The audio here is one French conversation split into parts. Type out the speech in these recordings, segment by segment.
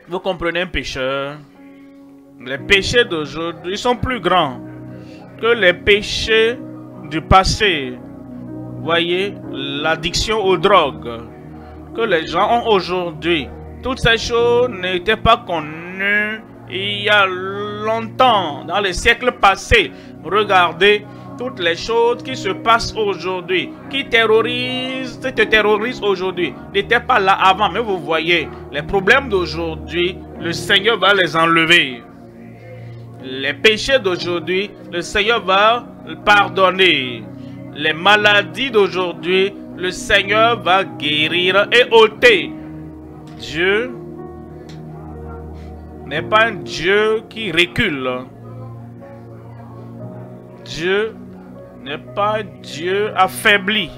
Vous comprenez un pécheur? Les péchés d'aujourd'hui sont plus grands que les péchés du passé. Voyez, l'addiction aux drogues que les gens ont aujourd'hui. Toutes ces choses n'étaient pas connues il y a longtemps, dans les siècles passés. Regardez toutes les choses qui se passent aujourd'hui, qui te terrorisent aujourd'hui, n'étaient pas là avant. Mais vous voyez, les problèmes d'aujourd'hui, le Seigneur va les enlever. Les péchés d'aujourd'hui, le Seigneur va pardonner. Les maladies d'aujourd'hui, le Seigneur va guérir et ôter. Dieu n'est pas un Dieu qui recule. Dieu n'est pas un Dieu affaibli.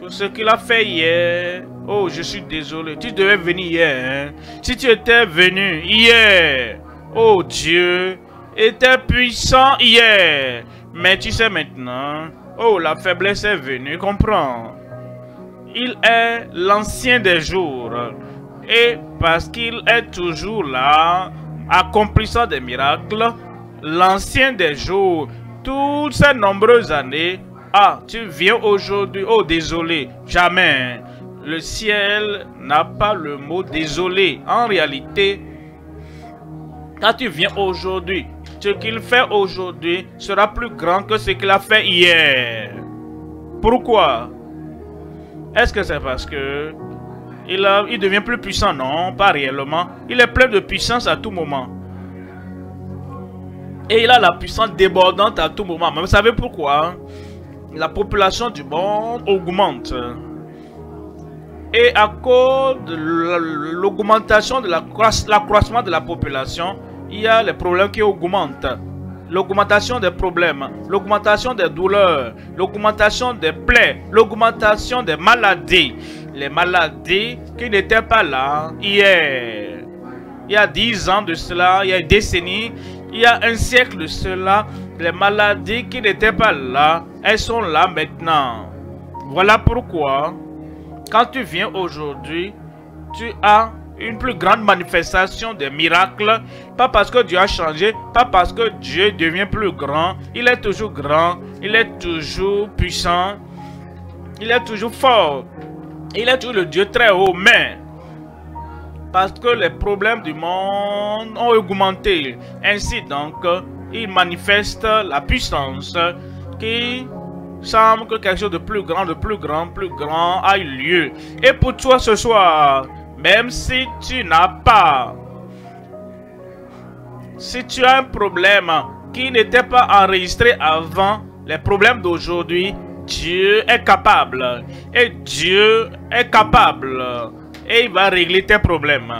Pour ce qu'il a fait hier. Oh, je suis désolé. Tu devais venir hier. Hein? Si tu étais venu hier, oh Dieu était puissant hier. Mais tu sais maintenant, oh, la faiblesse est venue, comprends. Il est l'ancien des jours. Et parce qu'il est toujours là, accomplissant des miracles, l'ancien des jours, toutes ces nombreuses années, ah, tu viens aujourd'hui, oh désolé, jamais. Le ciel n'a pas le mot désolé. En réalité, quand tu viens aujourd'hui, ce qu'il fait aujourd'hui sera plus grand que ce qu'il a fait hier. Pourquoi? Est-ce que c'est parce que il devient plus puissant? Non, pas réellement. Il est plein de puissance à tout moment. Et il a la puissance débordante à tout moment. Mais vous savez pourquoi? La population du monde augmente. Et à cause de l'augmentation de l'accroissement de la population, il y a les problèmes qui augmentent. L'augmentation des problèmes, l'augmentation des douleurs, l'augmentation des plaies, l'augmentation des maladies. Les maladies qui n'étaient pas là hier. Il y a 10 ans de cela, il y a une décennie, il y a un siècle de cela, les maladies qui n'étaient pas là, elles sont là maintenant. Voilà pourquoi, quand tu viens aujourd'hui, tu as une plus grande manifestation des miracles, pas parce que Dieu a changé, pas parce que Dieu devient plus grand. Il est toujours grand, il est toujours puissant, il est toujours fort, il est toujours le Dieu très haut, mais parce que les problèmes du monde ont augmenté. Ainsi donc, il manifeste la puissance qui semble que quelque chose de plus grand, plus grand a eu lieu. Et pour toi ce soir, même si tu n'as pas, si tu as un problème qui n'était pas enregistré avant, les problèmes d'aujourd'hui, Dieu est capable. Et Dieu est capable. Et il va régler tes problèmes.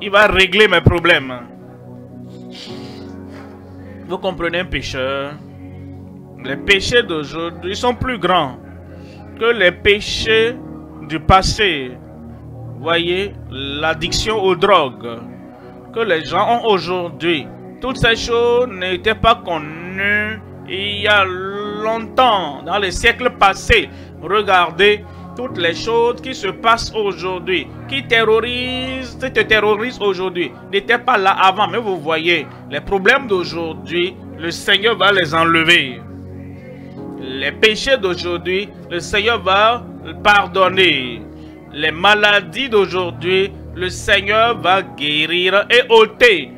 Il va régler mes problèmes. Vous comprenez un pécheur? Les péchés d'aujourd'hui sont plus grands que les péchés du passé. Voyez, l'addiction aux drogues que les gens ont aujourd'hui. Toutes ces choses n'étaient pas connues il y a longtemps, dans les siècles passés. Regardez toutes les choses qui se passent aujourd'hui, qui te terrorisent aujourd'hui, n'étaient pas là avant. Mais vous voyez, les problèmes d'aujourd'hui, le Seigneur va les enlever. Les péchés d'aujourd'hui, le Seigneur va pardonner. Les maladies d'aujourd'hui, le Seigneur va guérir et ôter.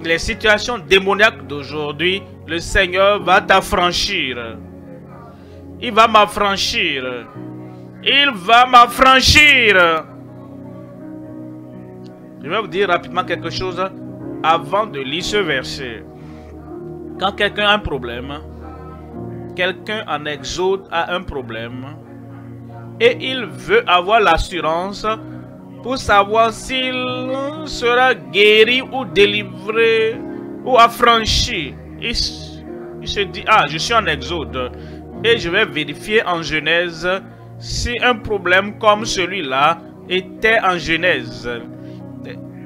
Les situations démoniaques d'aujourd'hui, le Seigneur va t'affranchir. Il va m'affranchir. Il va m'affranchir. Je vais vous dire rapidement quelque chose avant de lire ce verset. Quand quelqu'un a un problème, quelqu'un en Exode a un problème, et il veut avoir l'assurance pour savoir s'il sera guéri ou délivré ou affranchi. Il se dit, ah, je suis en Exode et je vais vérifier en Genèse si un problème comme celui-là était en Genèse.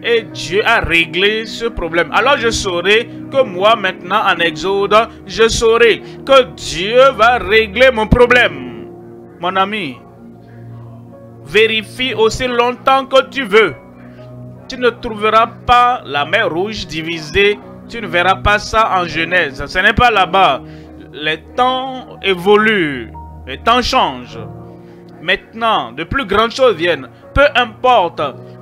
Et Dieu a réglé ce problème. Alors je saurai que moi maintenant en Exode, je saurai que Dieu va régler mon problème. Mon ami, vérifie aussi longtemps que tu veux. Tu ne trouveras pas la mer Rouge divisée. Tu ne verras pas ça en Genèse. Ce n'est pas là-bas. Les temps évoluent. Les temps changent. Maintenant, de plus grandes choses viennent. Peu importe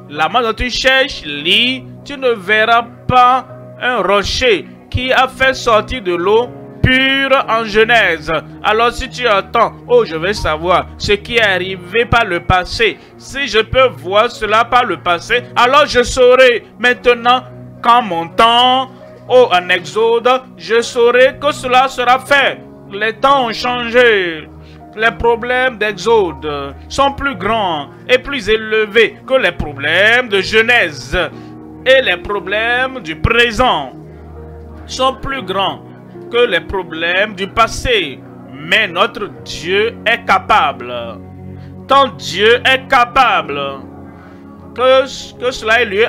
la main dont tu cherches, lis, tu ne verras pas un rocher qui a fait sortir de l'eau pure en Genèse. Alors si tu attends, oh je vais savoir ce qui est arrivé par le passé. Si je peux voir cela par le passé, alors je saurai maintenant qu'en mon temps, oh en Exode, je saurai que cela sera fait. Les temps ont changé. Les problèmes d'Exode sont plus grands et plus élevés que les problèmes de Genèse. Et les problèmes du présent sont plus grands que les problèmes du passé. Mais notre Dieu est capable. Ton Dieu est capable. Que cela ait lieu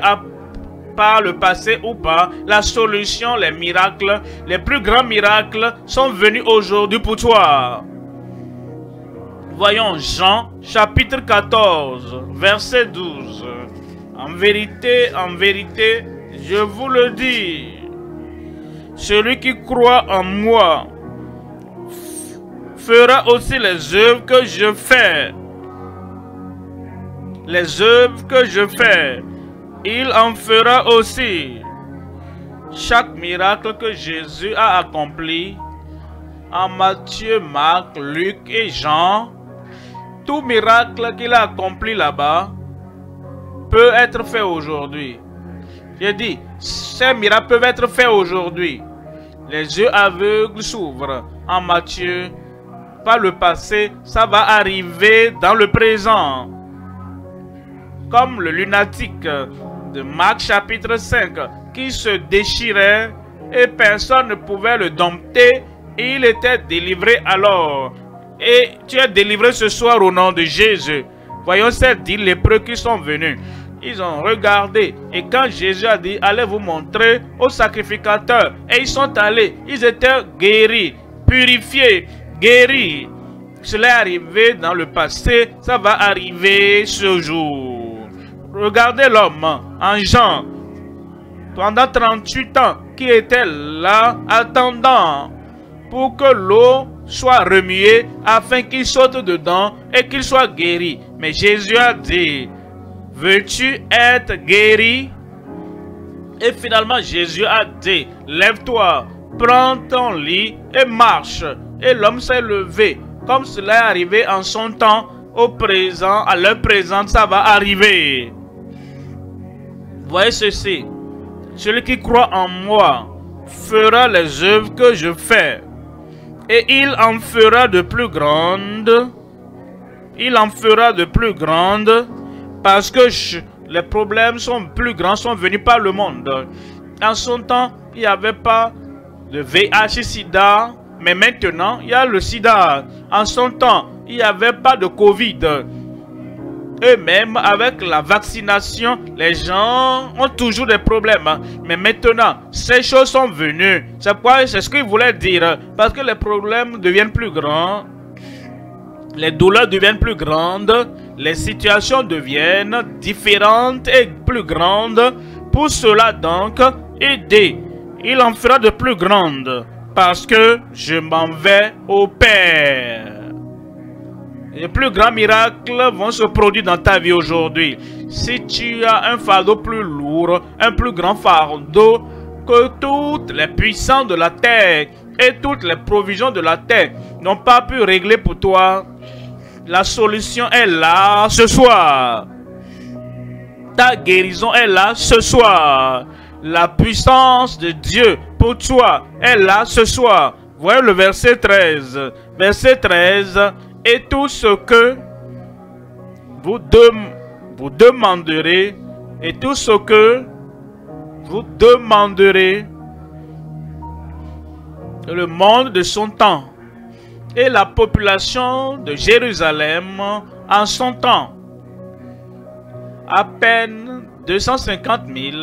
par le passé ou pas, la solution, les miracles, les plus grands miracles sont venus aujourd'hui pour toi. Voyons Jean chapitre 14, verset 12. En vérité, je vous le dis, celui qui croit en moi fera aussi les œuvres que je fais. Les œuvres que je fais, il en fera aussi. Chaque miracle que Jésus a accompli en Matthieu, Marc, Luc et Jean, tout miracle qu'il a accompli là-bas peut être fait aujourd'hui. J'ai dit, ces miracles peuvent être faits aujourd'hui. Les yeux aveugles s'ouvrent en Matthieu. Par le passé, ça va arriver dans le présent. Comme le lunatique de Marc chapitre 5 qui se déchirait et personne ne pouvait le dompter. Il était délivré alors. Et tu es délivré ce soir au nom de Jésus. Voyons ces 10 lépreux qui sont venus. Ils ont regardé. Et quand Jésus a dit, allez vous montrer au sacrificateur. Et ils sont allés. Ils étaient guéris, purifiés, guéris. Cela est arrivé dans le passé. Ça va arriver ce jour. Regardez l'homme en Jean. Pendant 38 ans, qui était là attendant pour que l'eau soit remuée afin qu'il saute dedans et qu'il soit guéri. Mais Jésus a dit, veux-tu être guéri? Et finalement Jésus a dit, lève-toi, prends ton lit et marche. Et l'homme s'est levé. Comme cela est arrivé en son temps, au présent, à l'heure présente, ça va arriver. Voyez ceci. Celui qui croit en moi fera les œuvres que je fais. Et il en fera de plus grandes. Il en fera de plus grandes. Parce que les problèmes sont plus grands, sont venus par le monde. En son temps, il n'y avait pas de VIH, sida. Mais maintenant, il y a le sida. En son temps, il n'y avait pas de Covid. Et même avec la vaccination, les gens ont toujours des problèmes. Mais maintenant, ces choses sont venues. C'est ce qu'il voulait dire. Parce que les problèmes deviennent plus grands. Les douleurs deviennent plus grandes. Les situations deviennent différentes et plus grandes. Pour cela donc, aidez. Il en fera de plus grandes. Parce que je m'en vais au Père. Les plus grands miracles vont se produire dans ta vie aujourd'hui. Si tu as un fardeau plus lourd, un plus grand fardeau que toutes les puissances de la terre et toutes les provisions de la terre n'ont pas pu régler pour toi, la solution est là ce soir. Ta guérison est là ce soir. La puissance de Dieu pour toi est là ce soir. Voyez le verset 13. Verset 13. Et tout ce que vous demanderez, et tout ce que vous demanderez, le monde de son temps et la population de Jérusalem en son temps, à peine 250 000,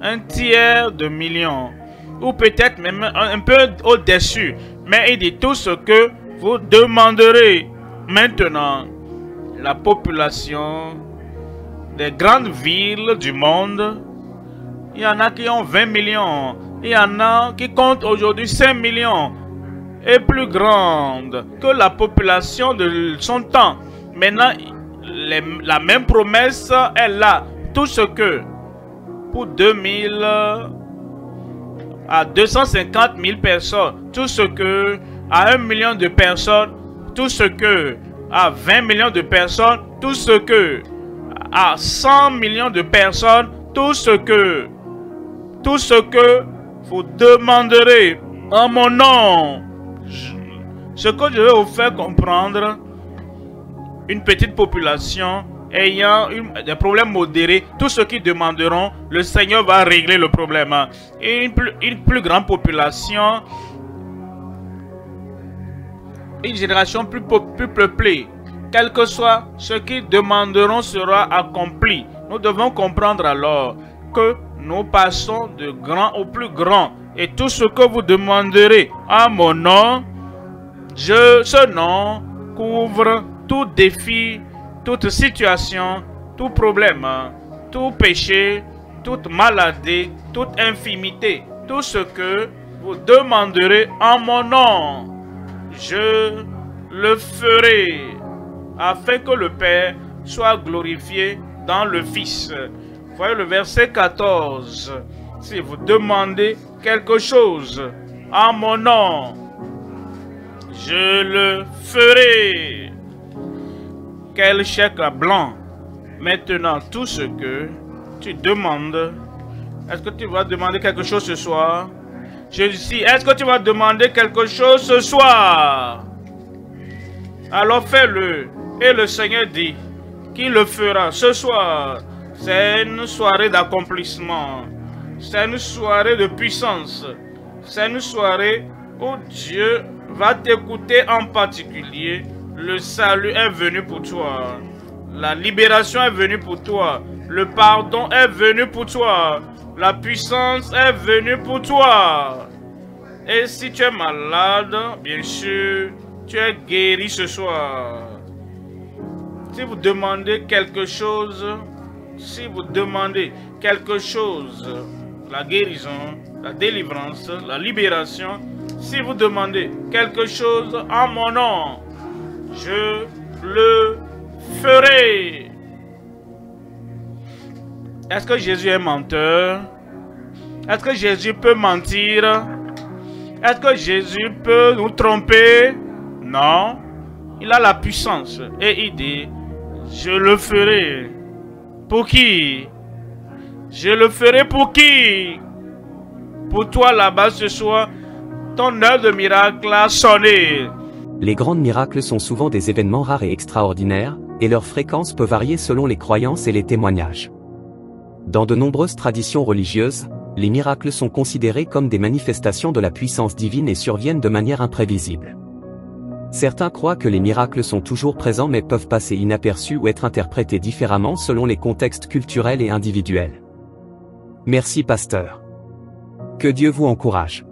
un tiers de million, ou peut-être même un peu au-dessus, mais il dit tout ce que vous demanderez maintenant. la population des grandes villes du monde. Il y en a qui ont 20 millions. Il y en a qui comptent aujourd'hui 5 millions. Est plus grande que la population de son temps. Maintenant, la même promesse est là. Tout ce que pour 2000 à 250 000 personnes, tout ce que à 1 million de personnes, tout ce que à 20 millions de personnes, tout ce que à 100 millions de personnes, tout ce que vous demanderez en mon nom. Ce que je vais vous faire comprendre, une petite population ayant des problèmes modérés, tous ceux qui demanderont, le Seigneur va régler le problème. Et une plus grande population, une génération plus peuplée, quel que soit ce qu'ils demanderont sera accompli. Nous devons comprendre alors que nous passons de grand au plus grand. Et tout ce que vous demanderez à mon nom, ce nom couvre tout défi, toute situation, tout problème, tout péché, toute maladie, toute infimité. Tout ce que vous demanderez en mon nom, je le ferai, afin que le Père soit glorifié dans le Fils. Voyez le verset 14. Si vous demandez quelque chose en mon nom, je le ferai. Quel chèque blanc. Maintenant, tout ce que tu demandes, est-ce que tu vas demander quelque chose ce soir? Je dis, est-ce que tu vas demander quelque chose ce soir? Alors fais-le. Et le Seigneur dit qu'il le fera ce soir. C'est une soirée d'accomplissement. C'est une soirée de puissance. C'est une soirée où Dieu va t'écouter en particulier. Le salut est venu pour toi. La libération est venue pour toi. Le pardon est venu pour toi. La puissance est venue pour toi. Et si tu es malade, bien sûr, tu es guéri ce soir. Si vous demandez quelque chose, la guérison, la délivrance, la libération, si vous demandez quelque chose en mon nom, je le ferai. Est-ce que Jésus est menteur? Est-ce que Jésus peut mentir? Est-ce que Jésus peut nous tromper? Non. Il a la puissance et il dit, je le ferai. Pour qui? Je le ferai pour qui? Pour toi là-bas ce soir, ton heure de miracle a sonné. Les grands miracles sont souvent des événements rares et extraordinaires, et leur fréquence peut varier selon les croyances et les témoignages. Dans de nombreuses traditions religieuses, les miracles sont considérés comme des manifestations de la puissance divine et surviennent de manière imprévisible. Certains croient que les miracles sont toujours présents mais peuvent passer inaperçus ou être interprétés différemment selon les contextes culturels et individuels. Merci pasteur. Que Dieu vous encourage.